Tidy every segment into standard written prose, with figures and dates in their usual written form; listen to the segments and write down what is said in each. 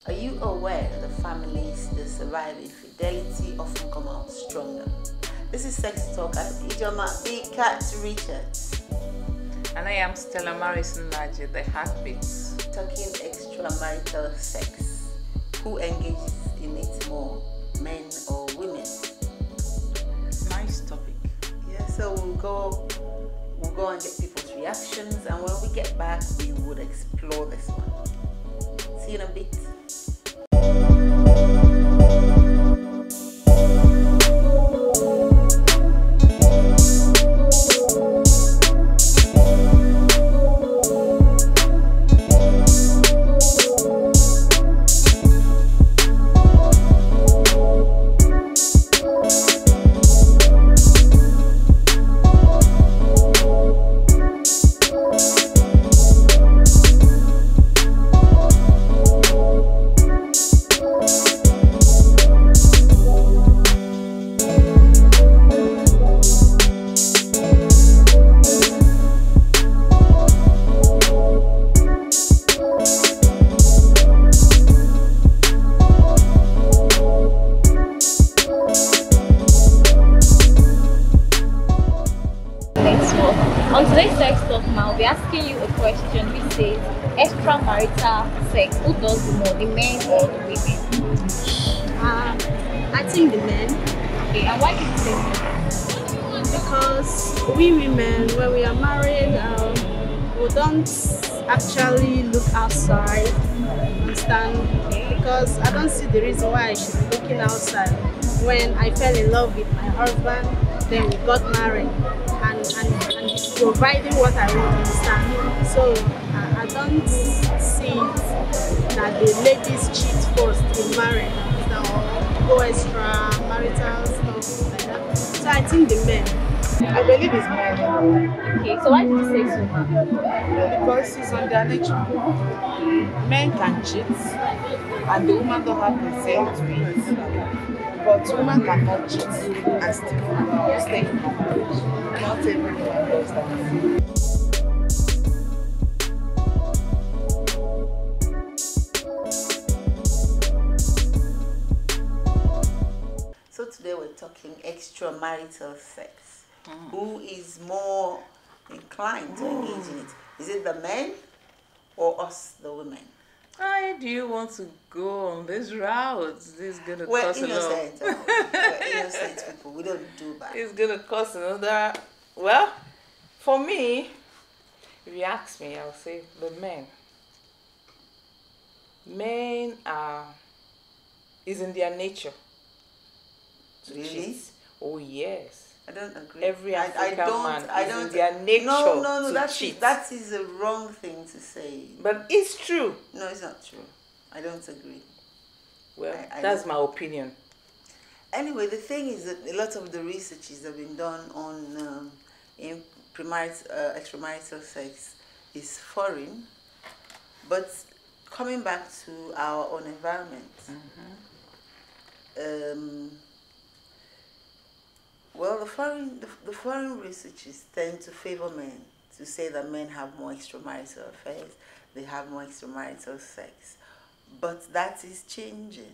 Are you aware that the families that survive infidelity often come out stronger? This is Sex Talk at Ijoma Big Cat Richards. And I am Stella Marison Naji, the heartbeats. Talking extramarital sex. Who engages in it more, men or women? Nice topic. Yeah, so we'll go and get people's reactions, and when we get back, we would explore this one. See you in a bit. On today's sex talk now, we'll be asking you a question which says extramarital sex, who does more, the men or the women? I think the men. Okay, and why do you say so? Because we women, when we are married, we don't actually look outside, understand? Because I don't see the reason why I should be looking outside. When I fell in love with my husband, then we got married, and he's providing what I want, understand? So I don't see that the ladies cheat first in marriage, or go extra marital stuff like that. So I think the men. I believe it's men. Okay, so why do you say so, ma'am? Because it's on their nature. Men can cheat, and the woman don't have the same to it. But woman cannot cheat and still stay in marriage. Not everyone does that. So today we're talking extramarital sex. Who is more inclined to engage in it? Is it the men or us, the women? Why do you want to go on this route? This is going to We're cost innocent. We're innocent people. We don't do that. It's going to cost another. Well, for me, if you ask me, I'll say the men. Men is in their nature to Really? cheat. Oh yes. I don't agree. Every African man is in their nature No, to cheat. that is a wrong thing to say. But it's true. No, it's not true. I don't agree. Well, I that's my opinion. Anyway, the thing is that a lot of the researches have been done on in extramarital sex is foreign, but coming back to our own environment. Well, the foreign researchers tend to favor men, to say that men have more extramarital affairs, they have more extramarital sex. But that is changing.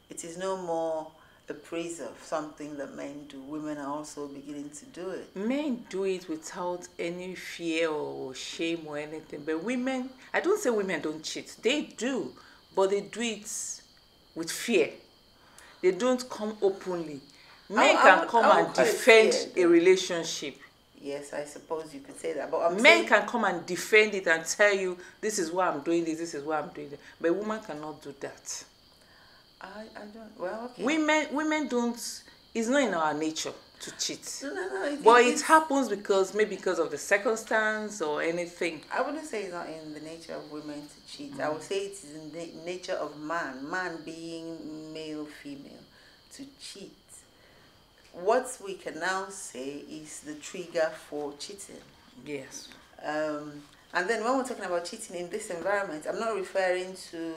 It is no more a praise of something that men do. Women are also beginning to do it. Men do it without any fear or shame or anything. But women, I don't say women don't cheat. They do, but they do it with fear. They don't come openly. Men can come and defend a relationship. Yes, I suppose you could say that. But men can come and defend it and tell you, this is why I'm doing this is why I'm doing that. But a woman cannot do that. I don't. Well, okay. Women don't. It's not in our nature to cheat. No. But it happens maybe because of the circumstance or anything. I wouldn't say it's not in the nature of women to cheat. I would say it is in the nature of man being male, female, to cheat. What we can now say is the trigger for cheating. Yes. And then when we're talking about cheating in this environment, I'm not referring to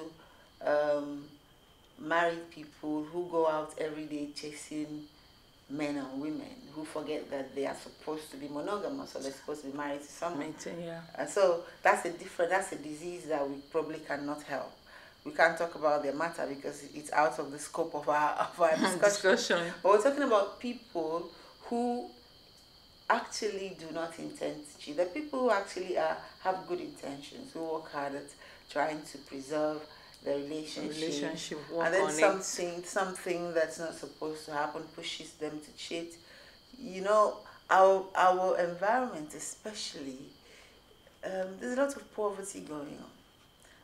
married people who go out every day chasing men and women who forget that they are supposed to be monogamous, or they're supposed to be married to someone. Yeah. And so that's a disease that we probably cannot help. we can't talk about their matter because it's out of the scope of our discussion. But we're talking about people who actually do not intend to cheat. The people who actually have good intentions, who work hard at trying to preserve the relationship and then something that's not supposed to happen pushes them to cheat. You know, our environment especially, there's a lot of poverty going on.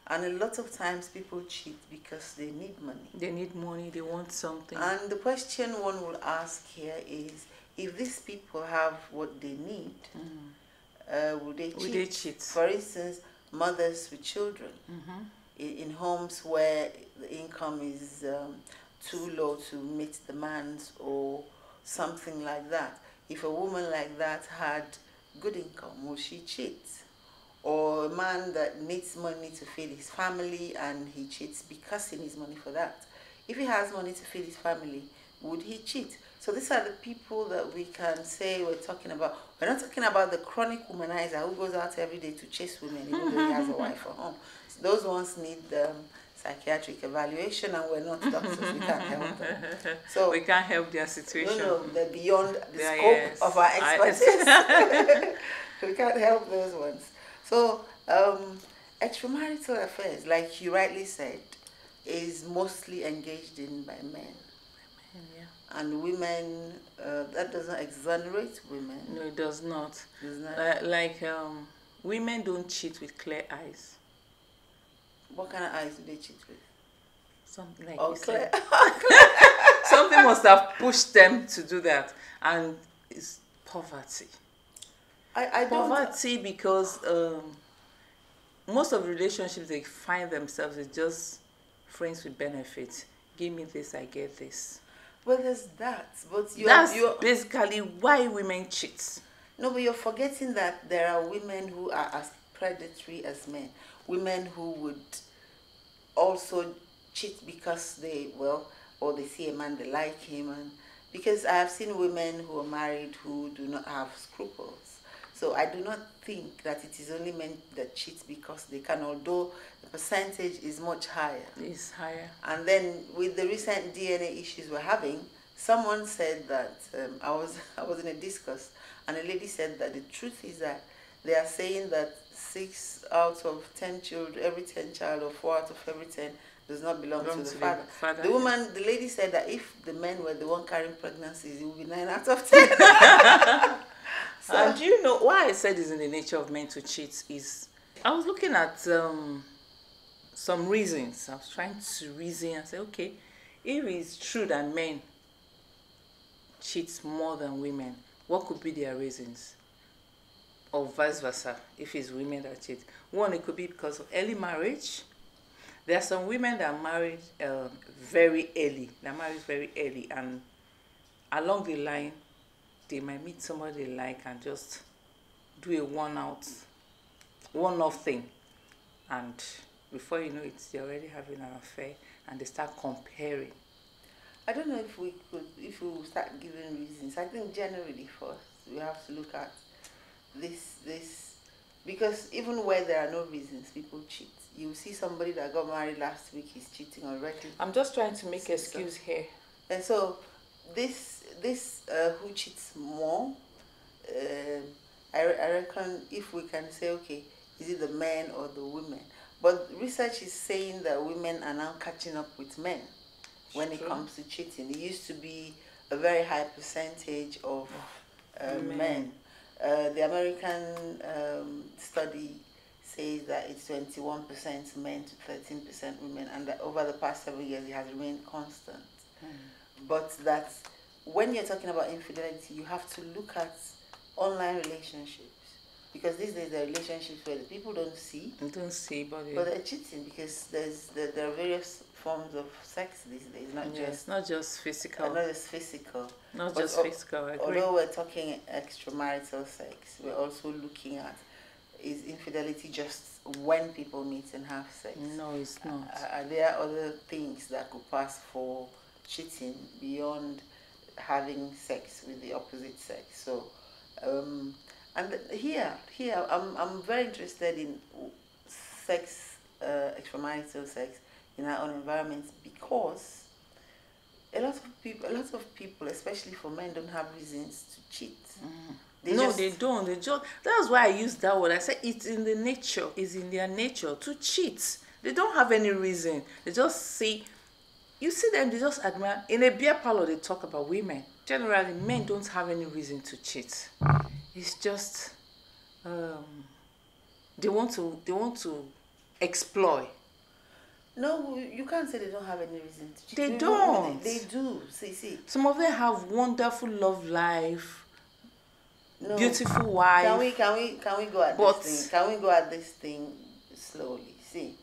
And a lot of times people cheat because they need money. They need money, they want something. And the question one will ask here is, if these people have what they need, would they cheat? Would they cheat? For instance, mothers with children in homes where the income is too low to meet demands or something like that. If a woman like that had good income, would she cheat? Or a man that needs money to feed his family and he cheats because he needs money for that. If he has money to feed his family, would he cheat? So these are the people that we can say we're talking about. We're not talking about the chronic womanizer who goes out every day to chase women even though he has a wife at home. So those ones need psychiatric evaluation, and we're not doctors. We can't help them. So we can't help their situation. No, they're beyond the scope of our expertise. We can't help those ones. So, extramarital affairs, like you rightly said, is mostly engaged in by men. Yeah. And women, that doesn't exonerate women. No, it does not. Does not. Women don't cheat with clear eyes. What kind of eyes do they cheat with? Something like clear. Something must have pushed them to do that, and it's poverty. Poverty, because most of the relationships they find themselves is just friends with benefits. Give me this, I get this. Well, there's that, but that's basically why women cheat. No, but you're forgetting that there are women who are as predatory as men. Women who would also cheat because they see a man, they like him, and because I have seen women who are married who do not have scruples. So I do not think that it is only men that cheat because they can, although the percentage is much higher. It's higher. And then with the recent DNA issues we're having, someone said that, I was in a discourse, and a lady said that the truth is that they are saying that 6 out of 10 children, every 10 child, or 4 out of every 10 does not belong to the father. The lady said that if the men were the one carrying pregnancies, it would be 9 out of 10. So, and do you know why I said it's in the nature of men to cheat? Is I was looking at some reasons. I was trying to reason and say, okay, if it's true that men cheat more than women, what could be their reasons? Or vice versa, if it's women that cheat. One, it could be because of early marriage. There are some women that are married very early. They're married very early, and along the line, they might meet somebody they like and just do a one-off thing. And before you know it, they're already having an affair, and they start comparing. I don't know if we will start giving reasons. I think generally first, we have to look at this, because even where there are no reasons, people cheat. You see somebody that got married last week, he's cheating already. I'm just trying to make an excuse here. And so this who cheats more, I reckon if we can say, okay, is it the men or the women? But research is saying that women are now catching up with men when it comes to cheating. It used to be a very high percentage of men. The American study says that it's 21% men to 13% women, and that over the past 7 years it has remained constant. But that when you're talking about infidelity, you have to look at online relationships, because these days there are relationships where the people don't see, but they're cheating, because there are various forms of sex these days, not just physical. Not just physical. Not just physical. I agree. Although we're talking extramarital sex, we're also looking at, is infidelity just when people meet and have sex? No, it's not. Are there other things that could pass for cheating beyond having sex with the opposite sex? So, and here, I'm very interested in sex, extramarital sex, in our own environments, because a lot of people, especially for men, don't have reasons to cheat. They don't. They just, that's why I use that word. I say it's in the nature, it's in their nature to cheat. They don't have any reason. They just see, you see them, they just admire. In a beer parlor, they talk about women. Generally, men don't have any reason to cheat. It's just they want to exploit. No, you can't say they don't have any reason to cheat. They don't. They do. See. Some of them have wonderful love life. No. Beautiful wife. Can we go at this thing? Can we go at this thing slowly? See,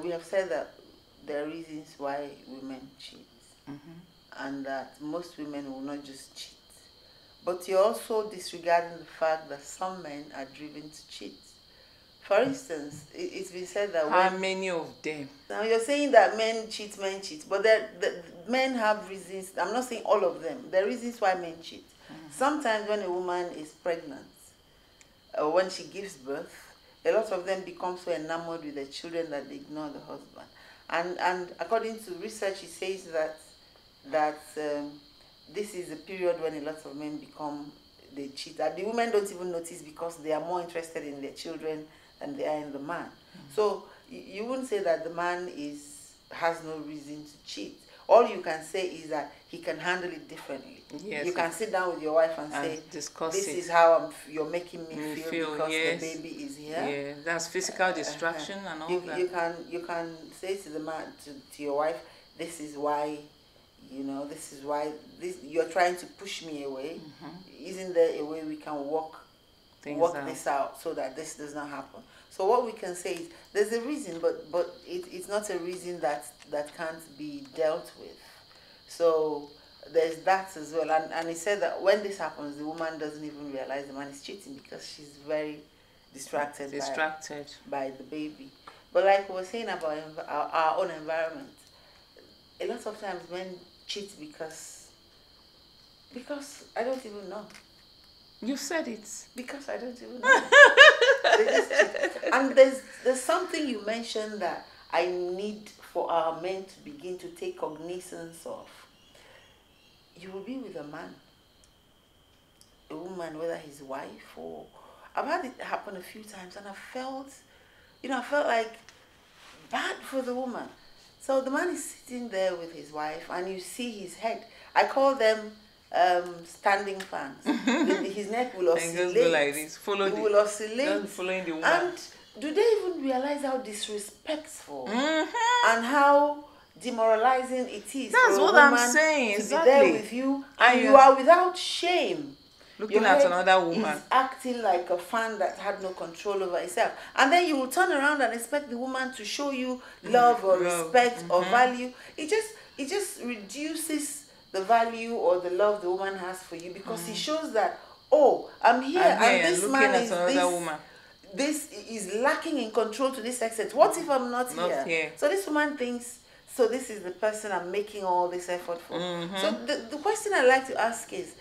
we have said that there are reasons why women cheat, and that most women will not just cheat. But you're also disregarding the fact that some men are driven to cheat. For instance, it's been said that how many of them? Now you're saying that men cheat, but the men have reasons. I'm not saying all of them. There are reasons why men cheat. Sometimes when a woman is pregnant, or when she gives birth, a lot of them become so enamored with their children that they ignore the husband. And according to research, it says that this is a period when a lot of men they cheat. That the women don't even notice because they are more interested in their children than they are in the man. So you wouldn't say that the man has no reason to cheat. All you can say is that he can handle it differently. Yes, you can sit down with your wife and say, discuss this it. is how you're making me feel because yes. the baby is here. Yeah, that's physical distraction and all that. You can say to the man, to your wife, this is why, you're trying to push me away. Isn't there a way we can work this out so that this does not happen? So what we can say is there's a reason, but it's not a reason that can't be dealt with. So there's that as well. And he said that when this happens, the woman doesn't even realize the man is cheating because she's very distracted by the baby. But like we were saying about our own environment, a lot of times men cheat because I don't even know. You said it. Because I don't even know. They just cheat. And there's something you mentioned that I need for our men to begin to take cognizance of. You will be with a man, a woman, whether his wife or... I've had it happen a few times and I felt like bad for the woman. So the man is sitting there with his wife and you see his head. I call them standing fans. His neck will oscillate. And just go like this. Will oscillate. Just following the woman. And do they even realize how disrespectful and how demoralizing it is? That's for a what woman I'm saying. To Exactly. be there with you and you are without shame. Looking at another woman. Is acting like a fan that had no control over itself. And then you will turn around and expect the woman to show you love or respect or value. It just reduces the value or the love the woman has for you because it shows that, oh, I'm here and this man is this is lacking in control to this extent. What if I'm not here? So this woman thinks, so this is the person I'm making all this effort for. So the question I'd like to ask is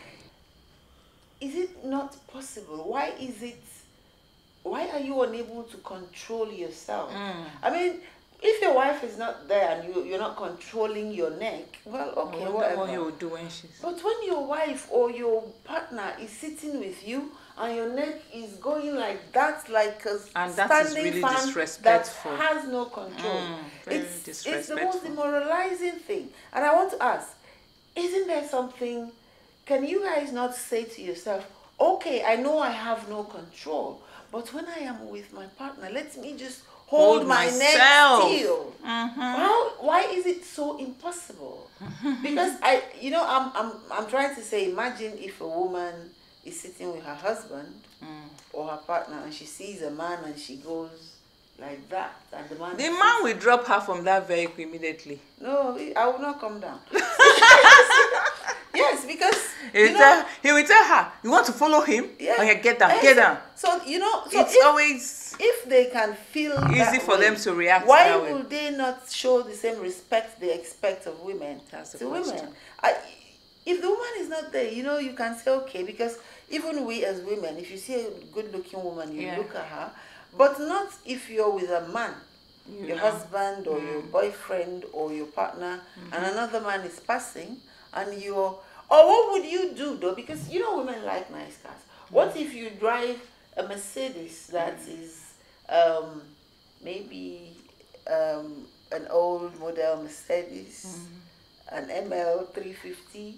it not possible? Why are you unable to control yourself? I mean, if your wife is not there and you're not controlling your neck, well, okay, whatever. What you will do when she's... But when your wife or your partner is sitting with you and your neck is going like that, like a standing really fan that has no control, it's the most demoralizing thing. And I want to ask, isn't there something, can you guys not say to yourself, okay, I know I have no control, but when I am with my partner, let me just hold my neck still. Why is it so impossible? Because I'm trying to say, imagine if a woman is sitting with her husband or her partner and she sees a man and she goes like that, and the man will drop her from that vehicle immediately. No, I will not come down. Yes, because he will tell her, you want to follow him? Yeah. Oh, yeah, get down. So it's always if they can feel easy for them to react. Why would they not show the same respect they expect of women to women? If the woman is not there, you can say okay, because even we as women, if you see a good-looking woman, you look at her, but not if you're with a man. your husband or your boyfriend or your partner, and another man is passing, and you're, or what would you do though? Because you know women like nice cars. What if you drive a Mercedes that is maybe an old model Mercedes, an ML 350,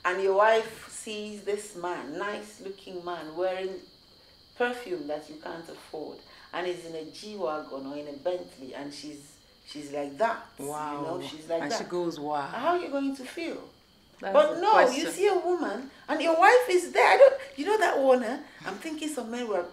and your wife sees this man, nice looking man, wearing perfume that you can't afford, and is in a G-Wagon or in a Bentley, and she's like that. Wow. You know, she's like and that. she goes, wow. How are you going to feel? That's But the no, question. you see a woman and your wife is there. I don't, you know that one, eh? I'm thinking some men were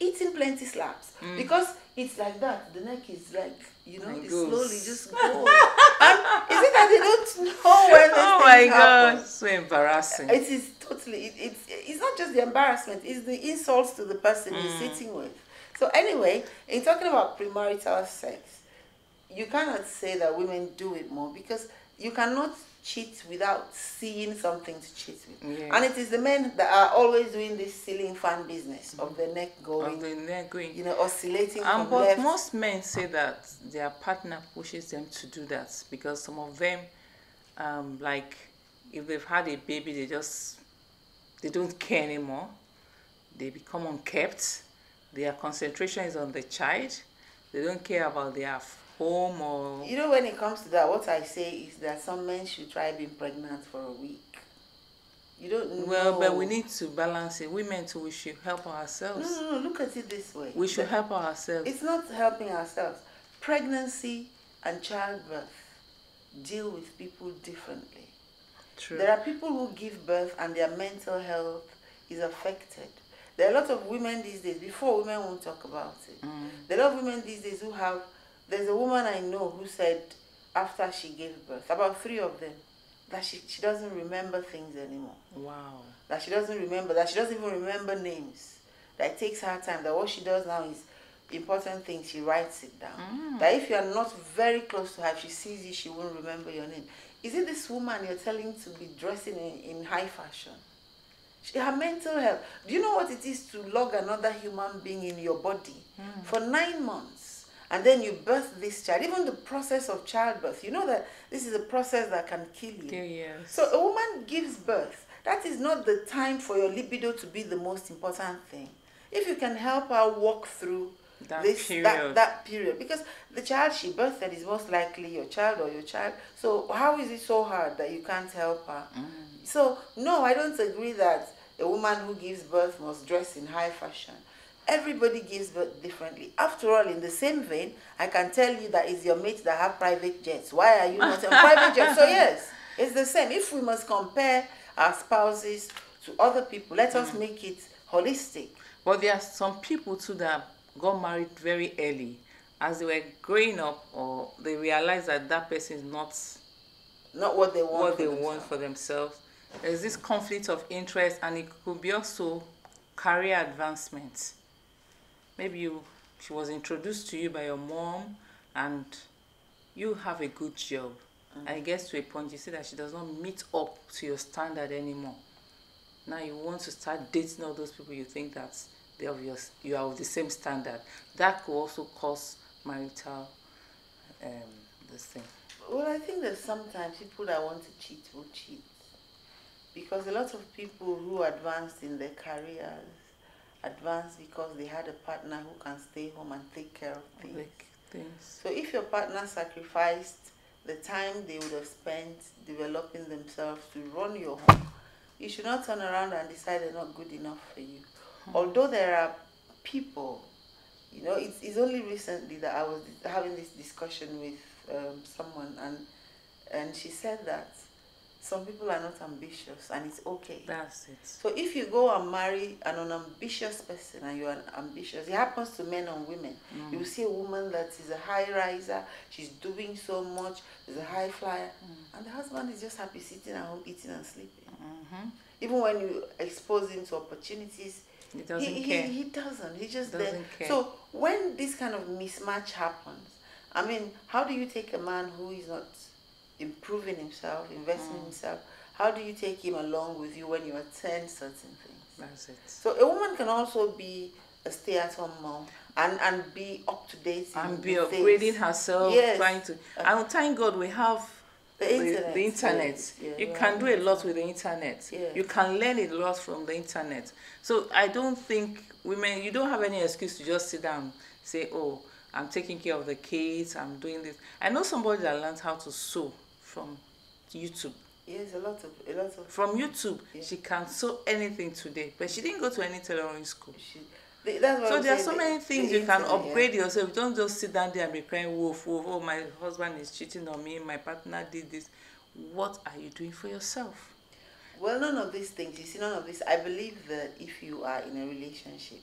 eating plenty slaps because it's like that. The neck is like, you know, And it goes. slowly just goes. And is it that they don't know when this Oh thing my God, happens? so embarrassing. It is totally, it's not just the embarrassment, it's the insults to the person you're sitting with. So anyway, in talking about premarital sex, you cannot say that women do it more because you cannot cheat without seeing something to cheat with. Yeah. And it is the men that are always doing this ceiling fan business of the neck going, Of the neck going. you know, oscillating from But left. most men say that their partner pushes them to do that because some of them, like if they've had a baby, they don't care anymore. They become unkept. Their concentration is on the child. They don't care about their home or... You know, when it comes to that, what I say is that some men should try being pregnant for a week. You don't Well, know. but we need to balance it. Women too, we should help ourselves. No, look at it this way. We should help ourselves. It's not helping ourselves. Pregnancy and childbirth deal with people differently. True. There are people who give birth and their mental health is affected. There are a lot of women these days, before women won't talk about it. There are a lot of women these days who have, there's a woman I know who said after she gave birth, about 3 of them, that she doesn't remember things anymore. Wow. That she doesn't remember, that she doesn't even remember names. That it takes her time, that what she does now is important things, she writes it down. That if you are not very close to her, if she sees you, she won't remember your name. Is it this woman you're telling to be dressing in high fashion? Her mental health. Do you know what it is to log another human being in your body for 9 months? And then you birth this child. Even the process of childbirth, you know that this is a process that can kill you. Yes. So a woman gives birth. That is not the time for your libido to be the most important thing. If you can help her walk through That this period. that period, because the child she birthed is most likely your child or your child. So how is it so hard that you can't help her? So no, I don't agree that a woman who gives birth must dress in high fashion. Everybody gives birth differently. After all, in the same vein, I can tell you that it's your mates that have private jets. Why are you not on private jets? So yes, it's the same. If we must compare our spouses to other people, let us make it holistic. But there are some people too that got married very early. As they were growing up, or they realized that that person is Not what they want. what they want for themselves. There's this conflict of interest, and it could be also career advancement. Maybe she was introduced to you by your mom, and you have a good job. And it gets to a point you see that she does not meet up to your standard anymore. Now you want to start dating all those people you think that you are of the same standard. That could also cause marital this thing. Well, I think that sometimes people that want to cheat will cheat. Because a lot of people who advanced in their careers advanced because they had a partner who can stay home and take care of things. So if your partner sacrificed the time they would have spent developing themselves to run your home, you should not turn around and decide they're not good enough for you. Although there are people, you know, it's only recently that I was having this discussion with someone, and she said that some people are not ambitious, and it's okay. That's it. So if you go and marry an unambitious person, and you're ambitious, it happens to men and women. You will see a woman that is a high riser, she's doing so much, is a high flyer, and the husband is just happy sitting at home, eating and sleeping. Even when you expose him to opportunities, he doesn't care. He doesn't. He just doesn't care. So when this kind of mismatch happens, I mean, how do you take a man who is not improving himself, investing in himself? How do you take him along with you when you attend certain things? That's it. So a woman can also be a stay-at-home mom and be up to date and be with upgrading things. herself, Yes. trying to. And thank God we have The internet. the internet. Yeah, You we can have do a lot with the internet. Yeah. You can learn a lot from the internet. So I don't think women, you don't have any excuse to just sit down and say, oh, I'm taking care of the kids, I'm doing this. I know somebody that learned how to sew from YouTube. Yes, a lot of. From YouTube, Yeah. she can sew anything today, but she didn't go to any tailoring school. That's what So I'm there are saying, so many things the you can internet, upgrade yourself. Don't just sit down there and be crying wolf, wolf. Oh, my husband is cheating on me. My partner did this. What are you doing for yourself? Well, none of these things. You see, none of this. I believe that if you are in a relationship,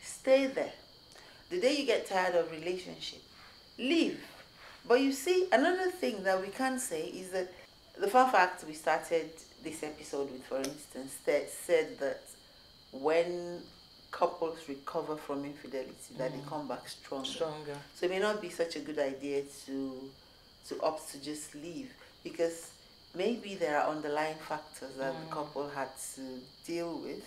stay there. The day you get tired of relationship, leave. But you see, another thing that we can say is that the fun fact we started this episode with, for instance, said that when couples recover from infidelity, that they come back stronger. So it may not be such a good idea to opt to just leave, because maybe there are underlying factors that the couple had to deal with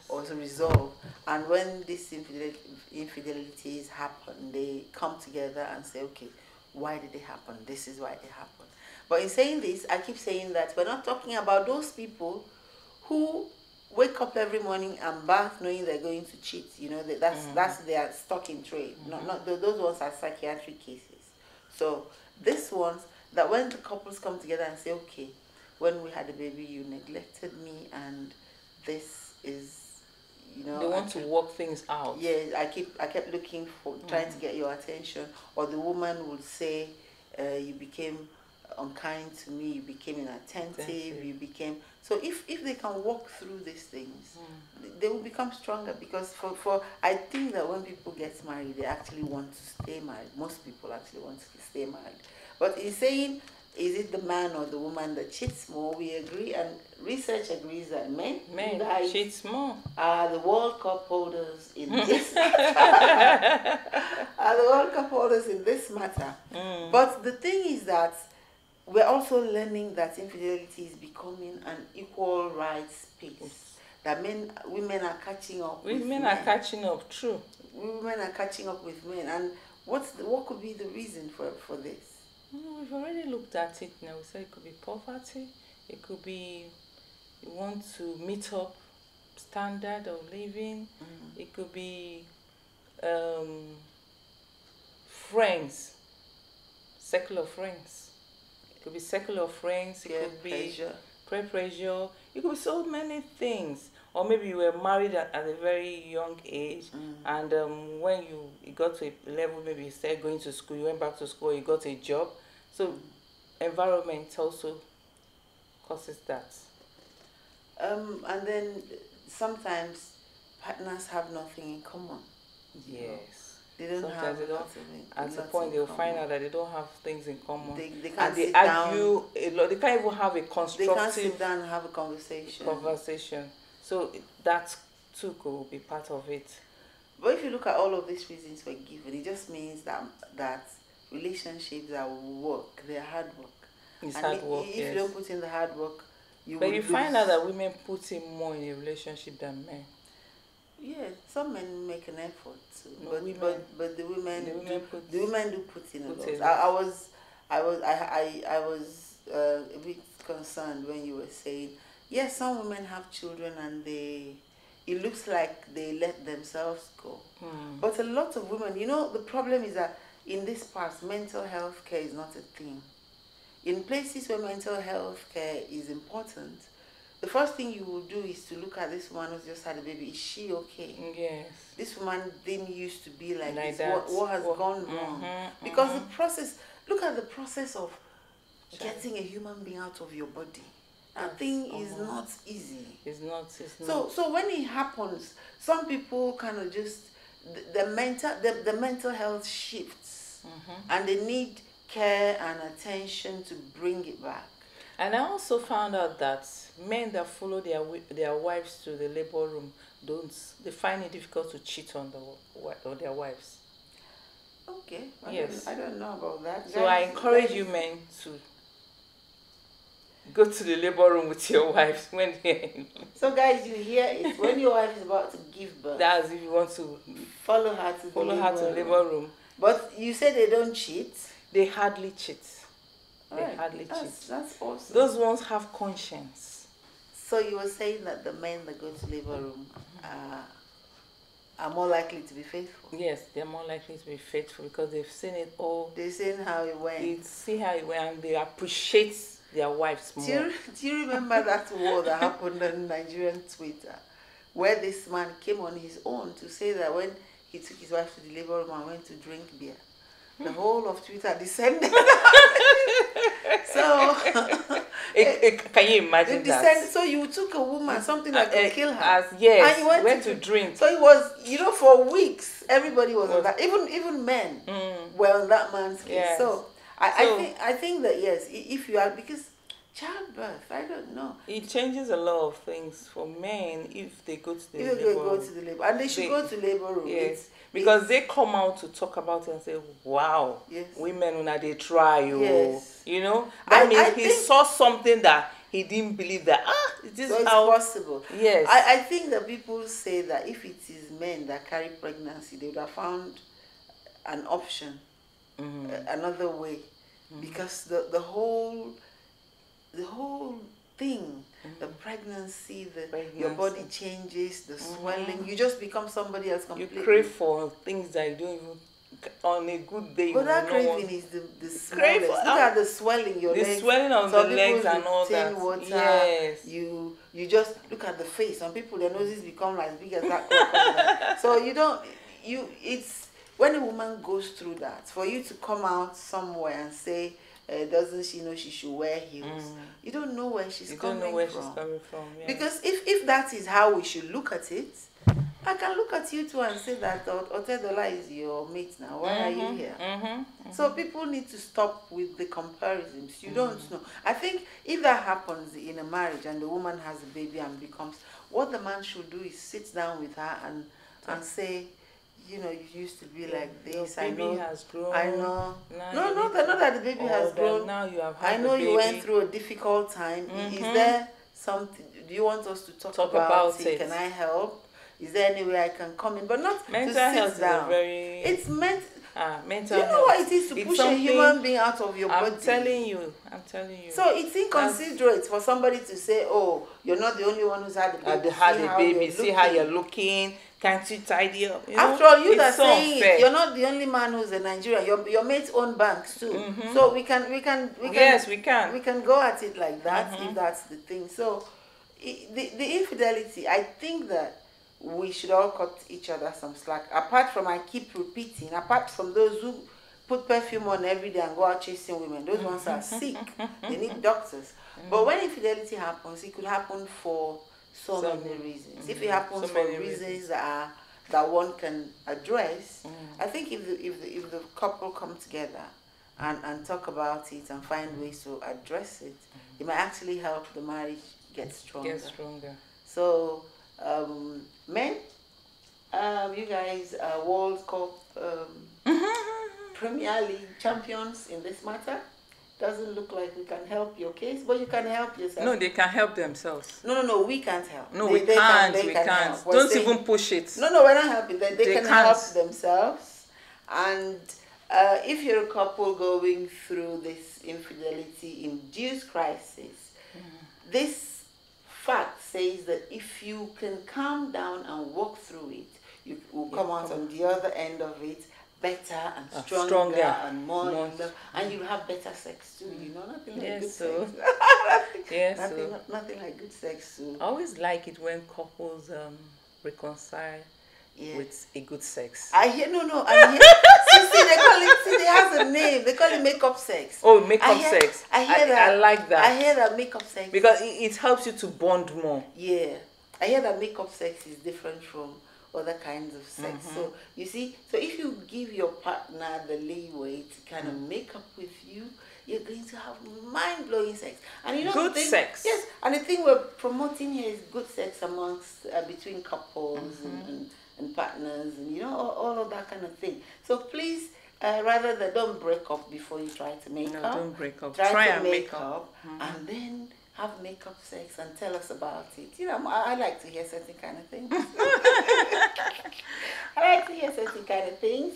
or to resolve. And when these infidelities happen, they come together and say, okay, why did they happen? This is why they happen. But in saying this, I keep saying that we're not talking about those people who wake up every morning and bath knowing they're going to cheat. You know, that's their stock in trade. Not those ones are psychiatric cases. So these ones, that when the couples come together and say, okay, when we had a baby, you neglected me, and this is, you know, they want to work things out. Yeah, I kept looking for, trying to get your attention. Or the woman would say, you became unkind to me, you became inattentive, you became. So if they can walk through these things, they will become stronger. Because for I think that when people get married, they actually want to stay married. Most people actually want to stay married. But in saying, is it the man or the woman that cheats more, we agree, and research agrees that men cheats more. Are the World Cup holders in this matter. Are the World Cup holders in this matter. But the thing is that we're also learning that infidelity is becoming an equal rights space. That women are catching up. Women are catching up, true. Women are catching up with men, and what could be the reason for this? We've already looked at it now. We said it could be poverty. It could be you want to meet up standard of living. It could be friends, secular friends. It could be secular friends. It could be peer pressure. It could be so many things. Or maybe you were married at a very young age, and when you got to a level, maybe you started going to school, you went back to school, you got a job. So environment also causes that. And then sometimes partners have nothing in common. Yes. They don't Sometimes have. they don't. At a point, they'll find out that they don't have things in common. They can't and they sit argue down. a lot. They can't even have a constructive. They can't sit down and have a conversation. So that too could be part of it. But if you look at all of these reasons we're given, it just means that relationships are work. They're hard work. It's and hard work. If yes. you don't put in the hard work, you find out that women put in more in a relationship than men. Yeah, some men make an effort too, No, but the women do put in a lot. I was a bit concerned when you were saying, yes, some women have children and it looks like they let themselves go. But a lot of women, you know, the problem is that in this part, mental health care is not a thing. In places where mental health care is important, the first thing you will do is to look at this woman who's just had a baby. Is she okay? Yes. This woman didn't used to be like this. That. What has gone wrong? Because the process, look at the process of getting a human being out of your body. That thing is not easy. It's not. So when it happens, some people kind of just the mental health shifts, and they need care and attention to bring it back. And I also found out that men that follow their wives to the labor room they find it difficult to cheat on their wives. Okay. I don't know about that. So I encourage you men to go to the labor room with your wife when So guys, you hear it. When your wife is about to give birth, that's if you want to follow her to the labor room. But you say they don't cheat. They hardly cheat. Right. Hardly cheat. That's awesome. Those ones have conscience. So you were saying that the men that go to labor room are more likely to be faithful. Yes, they're more likely to be faithful because they've seen it all. They've seen how it went. They see how it went and they appreciate their wives more. Do you remember that war that happened on Nigerian Twitter, where this man came on his own to say that when he took his wife to the labor room and went to drink beer, the whole of Twitter descended. So, can you imagine that? So you took a woman, something that could kill her, and you went to drink. So it was, for weeks, everybody was on that. Even men were on that man's case. Yes. So I think that yes, if you are, because childbirth, I don't know. It changes a lot of things for men if they go to the labor room. And they should go to labor room. Yes. Because they come out to talk about it and say, wow, yes, women, when they try, yes, you know? That means he saw something that he didn't believe that, it is so it's how possible. Yes. I think that people say that if it is men that carry pregnancy, they would have found an option, another way. Because the whole thing, the pregnancy, your body changes, the swelling, you just become somebody else completely. You crave for things that you don't even, on a good day. But that craving is the smallest. Look at the swelling, your legs. The swelling on the legs and all that. Water, yes. You just look at the face. Some people, their noses become like as big as that. So it's when a woman goes through that, for you to come out somewhere and say, doesn't she know she should wear heels? You don't know where she's coming from. Yeah. Because if that is how we should look at it, I can look at you too and say that Otedola is your mate now. Why are you here? So people need to stop with the comparisons. You don't know. I think if that happens in a marriage and the woman has a baby and becomes, what the man should do is sit down with her and say, you used to be like this. Your baby has grown. I know. Not that the baby has grown. Now you have had I know the you went through a difficult time. Is there something? Do you want us to talk about it? Can I help? Is there any way I can come in? But not mental to health sit down. It's You mental know health. what it is to push a human being out of your body. I'm telling you. So it's inconsiderate for somebody to say, "Oh, you're not the only one who's had a baby. See how you're looking. Can't you tidy up?" After all, you are so saying unfair. it. You're not the only man who's in Nigeria. Your mates own banks too. So we can. Yes, we can. We can go at it like that if that's the thing. So the infidelity, I think that we should all cut each other some slack. Apart from, I keep repeating, apart from those who put perfume on every day and go out chasing women, those ones are sick. They need doctors. But when infidelity happens, it could happen for so many reasons. If it happens for reasons that one can address, I think if the couple come together and talk about it and find ways to address it, it might actually help the marriage get stronger. So men, you guys are World Cup Premier League champions in this matter. Doesn't look like we can help your case, but you can help yourself. No, they can help themselves. No, we can't help. No, we can't. Don't even push it. No, we're not helping. They can help themselves. And if you're a couple going through this infidelity-induced crisis, this fact says that if you can calm down and walk through it, you will come out on the other end of it better and stronger and more love, and you'll have better sex too. Nothing like good sex. Nothing like good sex too. I always like it when couples reconcile with a good sex. I hear see, they call it. See, they have a name. They call it makeup sex. Oh, makeup sex. I hear that. I like that. I hear that makeup sex because it helps you to bond more. Yeah, I hear that makeup sex is different from other kinds of sex. So you see, if you give your partner the leeway to kind of make up with you, you're going to have mind-blowing sex. And good sex. Yes, and the thing we're promoting here is good sex amongst between couples and partners, and all of that kind of thing. So please Rather than don't break up before you try to make No, up. don't break up. Try to and make up and then have makeup sex and tell us about it. You know, I like to hear certain kind of things. I like to hear certain kind of things.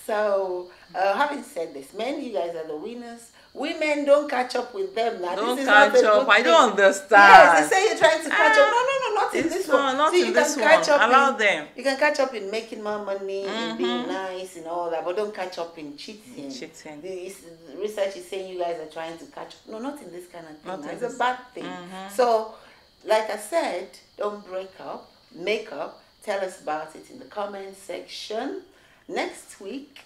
So, having said this, men, you guys are the winners. Women, don't catch up with them now. Don't this is catch not a up. good I don't thing. understand. Yes, they say you're trying to catch up. No, not in This this one, one. not So in you this can catch one. up Allow in, them. You can catch up in making more money, in being nice and all that, but don't catch up in cheating. Cheating. The research is saying you guys are trying to catch up. No, not in this kind of thing. Not in It's this- a bad thing. So, like I said, don't break up, make up. Tell us about it in the comment section. Next week,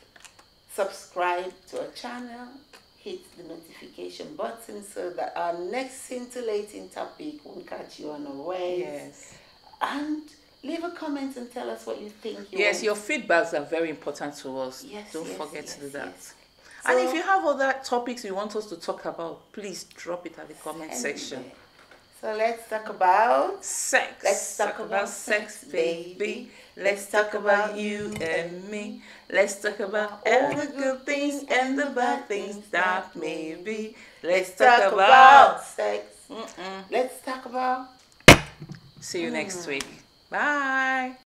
subscribe to our channel, hit the notification button so that our next scintillating topic won't catch you unawares. Yes. And leave a comment and tell us what you think. Yes, want. your feedbacks are very important to us. Yes, Don't yes, forget yes, to do that. yes. And So- if you have other topics you want us to talk about, please drop it at the comment Anyway, section. So let's talk about Sex. Let's talk about sex, baby. Let's talk about you and me. Let's talk about all the good things and the bad things that may be. Let's talk about. sex. Let's talk about. See you next week. Bye.